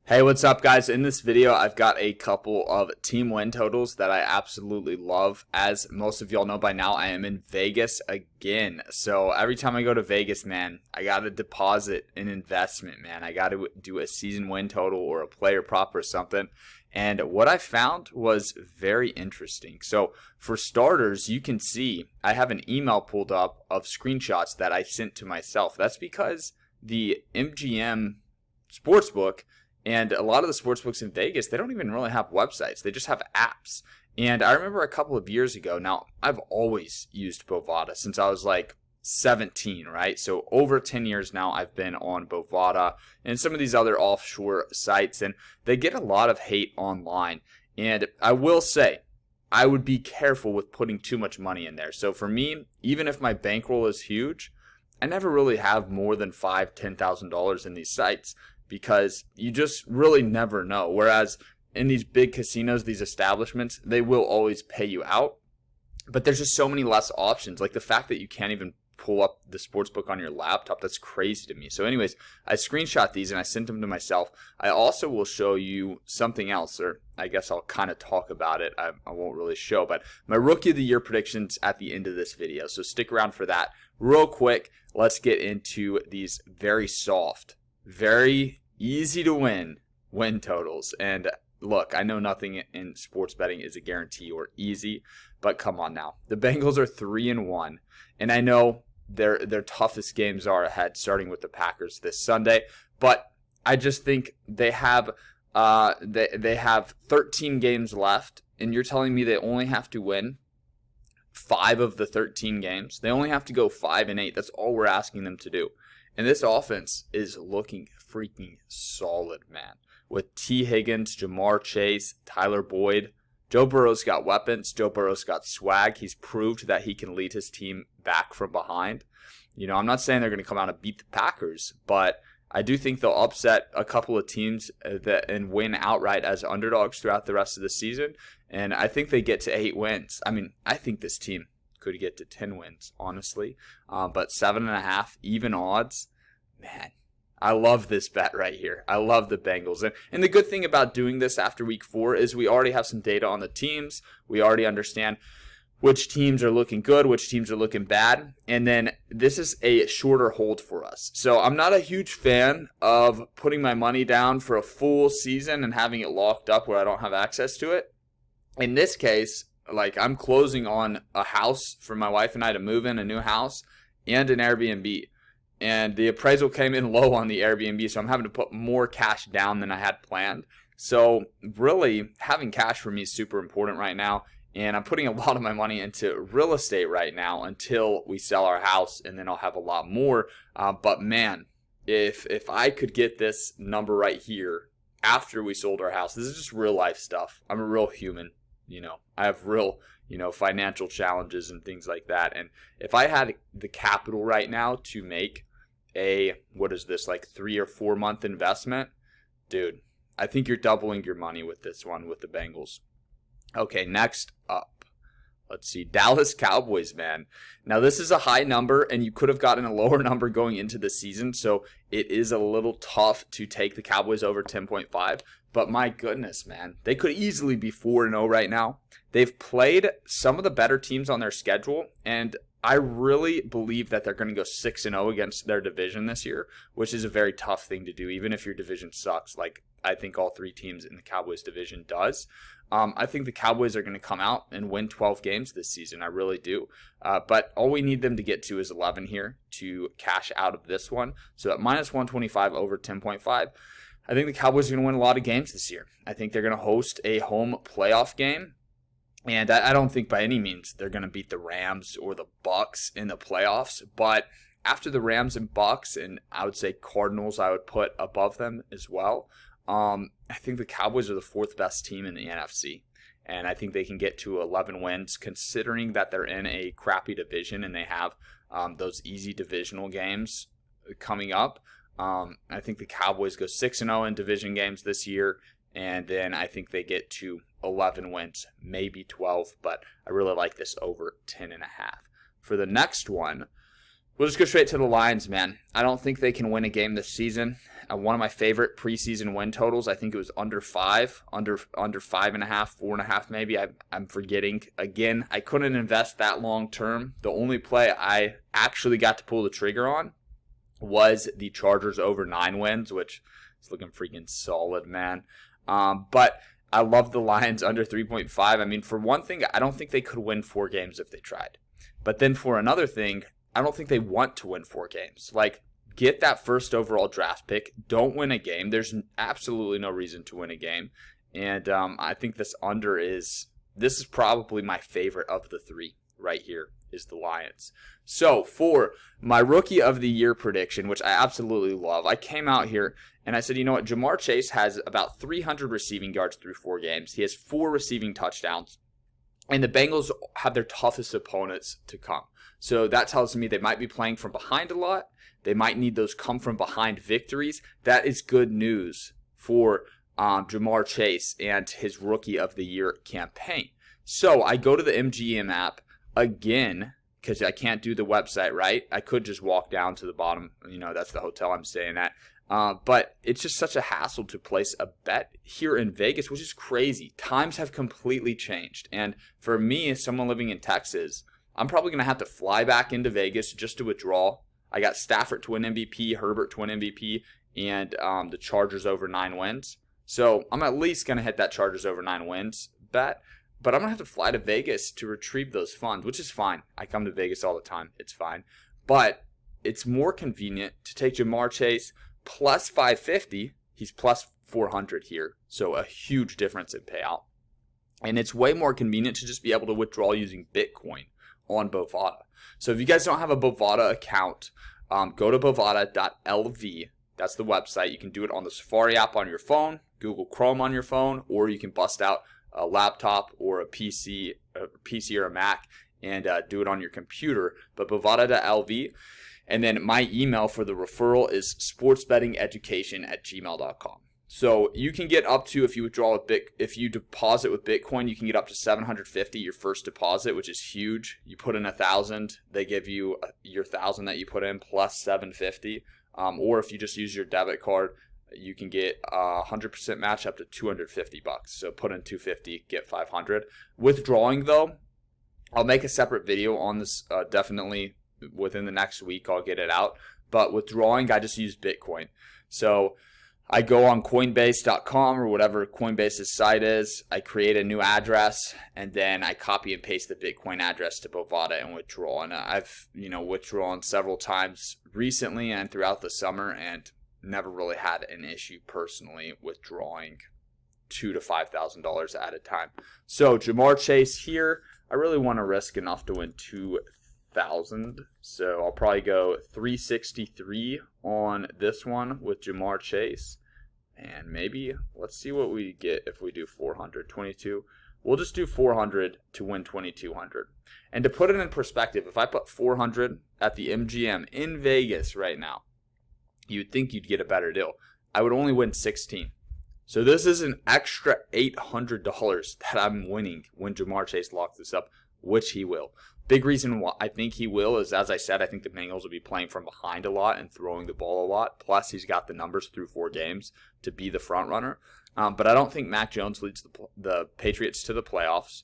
Hey, what's up, guys? In this video, I've got a couple of team win totals that I absolutely love. As most of y'all know by now, I am in Vegas again. So every time I go to Vegas, man, I got to deposit an investment, man. I got to do a season win total or a player prop or something. And what I found was very interesting. So for starters, you can see I have an email pulled up of screenshots that I sent to myself. That's because the MGM Sportsbook and a lot of the sportsbooks in Vegas, they don't even really have websites. They just have apps. And I remember a couple of years ago, now I've always used Bovada since I was like 17, right? So over 10 years now I've been on Bovada and some of these other offshore sites, and they get a lot of hate online. And I will say, I would be careful with putting too much money in there. So for me, even if my bankroll is huge, I never really have more than $5,000, $10,000 in these sites, because you just really never know. Whereas in these big casinos, these establishments, they will always pay you out. But there's just so many less options. Like the fact that you can't even pull up the sportsbook on your laptop, that's crazy to me. So anyways, I screenshot these and I sent them to myself. I also will show you something else, or I guess I'll kind of talk about it. I won't really show, but my Rookie of the Year predictions at the end of this video. So stick around for that. Real quick, let's get into these very soft, very easy to win totals. And look, I know nothing in sports betting is a guarantee or easy, but come on now. The Bengals are 3-1, and I know their toughest games are ahead, starting with the Packers this Sunday. But I just think they have they have 13 games left, and you're telling me they only have to win 5 of the 13 games. They only have to go 5-8. That's all we're asking them to do. And this offense is looking freaking solid, man. With T. Higgins, Jamar Chase, Tyler Boyd. Joe Burrow's got weapons. Joe Burrow's got swag. He's proved that he can lead his team back from behind. You know, I'm not saying they're going to come out and beat the Packers, but I do think they'll upset a couple of teams and win outright as underdogs throughout the rest of the season. And I think they get to 8 wins. I mean, I think this team could get to 10 wins, honestly. But 7.5 even odds, man, I love this bet right here. I love the Bengals. And the good thing about doing this after week 4 is we already have some data on the teams. We already understand which teams are looking good, which teams are looking bad. And then this is a shorter hold for us. So I'm not a huge fan of putting my money down for a full season and having it locked up where I don't have access to it. In this case, like, I'm closing on a house for my wife and I to move in, a new house, and an Airbnb. And the appraisal came in low on the Airbnb, so I'm having to put more cash down than I had planned. So really, having cash for me is super important right now. And I'm putting a lot of my money into real estate right now until we sell our house, and then I'll have a lot more. But man, if I could get this number right here after we sold our house, this is just real life stuff. I'm a real human. You know, I have real, financial challenges and things like that. And if I had the capital right now to make like 3 or 4 month investment, dude, I think you're doubling your money with this one with the Bengals. Okay, next up. Let's see, Dallas Cowboys, man. Now, this is a high number, and you could have gotten a lower number going into the season, so it is a little tough to take the Cowboys over 10.5. But my goodness, man, they could easily be 4-0 right now. They've played some of the better teams on their schedule, and I really believe that they're going to go 6-0 against their division this year, which is a very tough thing to do, even if your division sucks, like I think all 3 teams in the Cowboys division does. I think the Cowboys are going to come out and win 12 games this season. I really do. But all we need them to get to is 11 here to cash out of this one. So at minus 125 over 10.5, I think the Cowboys are going to win a lot of games this year. I think they're going to host a home playoff game. And I don't think by any means they're going to beat the Rams or the Bucks in the playoffs. But after the Rams and Bucks, and I would say Cardinals, I would put above them as well. I think the Cowboys are the 4th best team in the NFC. And I think they can get to 11 wins, considering that they're in a crappy division and they have those easy divisional games coming up. I think the Cowboys go 6-0 in division games this year. And then I think they get to 11 wins, maybe 12. But I really like this over 10.5. For the next one, We'll just go straight to the Lions, man. I don't think they can win a game this season. One of my favorite preseason win totals, I think it was under 5, under 5.5, 4.5 maybe. I'm forgetting. Again, I couldn't invest that long term. The only play I actually got to pull the trigger on was the Chargers over 9 wins, which is looking freaking solid, man. But I love the Lions under 3.5. I mean, for one thing, I don't think they could win 4 games if they tried. But then for another thing, I don't think they want to win 4 games. Like, get that first overall draft pick. Don't win a game. There's absolutely no reason to win a game. And I think this is probably my favorite of the 3 right here is the Lions. So for my rookie of the year prediction, which I absolutely love, I came out here and I said, you know what? Jamar Chase has about 300 receiving yards through 4 games. He has 4 receiving touchdowns. And the Bengals have their toughest opponents to come. So that tells me they might be playing from behind a lot. They might need those come from behind victories. That is good news for Jamar Chase and his rookie of the year campaign. So I go to the MGM app again because I can't do the website, right? I could just walk down to the bottom. You know, that's the hotel I'm staying at. But it's just such a hassle to place a bet here in Vegas, which is crazy. Times have completely changed. And for me, as someone living in Texas, I'm probably going to have to fly back into Vegas just to withdraw. I got Stafford to win MVP, Herbert to win MVP, and the Chargers over 9 wins. So I'm at least going to hit that Chargers over 9 wins bet. But I'm going to have to fly to Vegas to retrieve those funds, which is fine. I come to Vegas all the time. It's fine. But it's more convenient to take Jamar Chase plus 550. He's plus 400 here. So a huge difference in payout. And it's way more convenient to just be able to withdraw using Bitcoin on Bovada. So if you guys don't have a Bovada account, go to bovada.lv. That's the website. You can do it on the Safari app on your phone, Google Chrome on your phone, or you can bust out a laptop or a PC or a Mac and do it on your computer. But bovada.lv. And then my email for the referral is sportsbettingeducation@gmail.com. So you can get up to, if you deposit with Bitcoin, you can get up to $750 your first deposit, which is huge. You put in $1,000, they give you your $1,000 that you put in plus $750. Or if you just use your debit card, you can get 100% match up to $250. So put in $250, get $500. Withdrawing though, I'll make a separate video on this. Definitely within the next week, I'll get it out. But withdrawing, I just use Bitcoin. So I go on Coinbase.com or whatever Coinbase's site is. I create a new address and then I copy and paste the Bitcoin address to Bovada and withdraw. And I've withdrawn several times recently and throughout the summer and never really had an issue personally withdrawing $2,000 to $5,000 at a time. So Jamar Chase here, I really want to risk enough to win $2,000. So I'll probably go 363 on this one with Jamar Chase. And maybe, let's see what we get if we do 400, 22. We'll just do 400 to win 2,200. And to put it in perspective, if I put 400 at the MGM in Vegas right now, you'd think you'd get a better deal. I would only win 16. So this is an extra $800 that I'm winning when Jamar Chase locks this up, which he will. Big reason why I think he will is, as I said, I think the Bengals will be playing from behind a lot and throwing the ball a lot. Plus, he's got the numbers through 4 games to be the front runner. But I don't think Mac Jones leads the Patriots to the playoffs.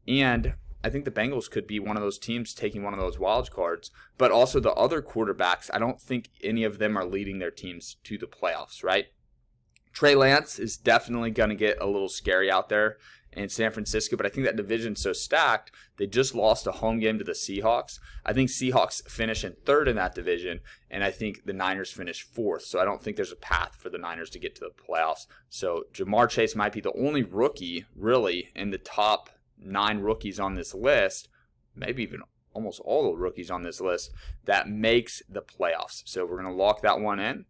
And I think the Bengals could be one of those teams taking one of those wild cards. But also the other quarterbacks, I don't think any of them are leading their teams to the playoffs, right? Trey Lance is definitely going to get a little scary out there in San Francisco, but I think that division's so stacked. They just lost a home game to the Seahawks. I think Seahawks finish in 3rd in that division, and I think the Niners finish 4th. So I don't think there's a path for the Niners to get to the playoffs. So Jamar Chase might be the only rookie, really, in the top 9 rookies on this list, maybe even almost all the rookies on this list, that makes the playoffs. So we're going to lock that one in.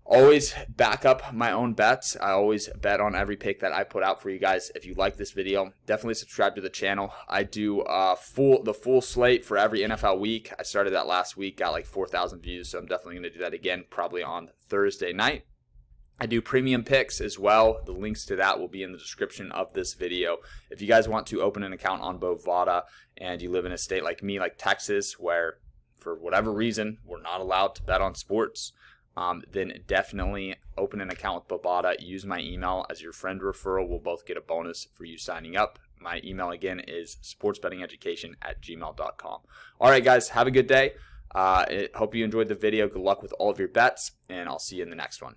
Always back up my own bets. I always bet on every pick that I put out for you guys. If you like this video, definitely subscribe to the channel. I do the full slate for every NFL week. I started that last week, got like 4,000 views, so I'm definitely going to do that again probably on Thursday night. I do premium picks as well. The links to that will be in the description of this video. If you guys want to open an account on Bovada and you live in a state like me, like Texas, where for whatever reason we're not allowed to bet on sports, then definitely open an account with Bovada. Use my email as your friend referral. We'll both get a bonus for you signing up. My email again is sportsbettingeducation@gmail.com. All right, guys, have a good day. Hope you enjoyed the video. Good luck with all of your bets, and I'll see you in the next one.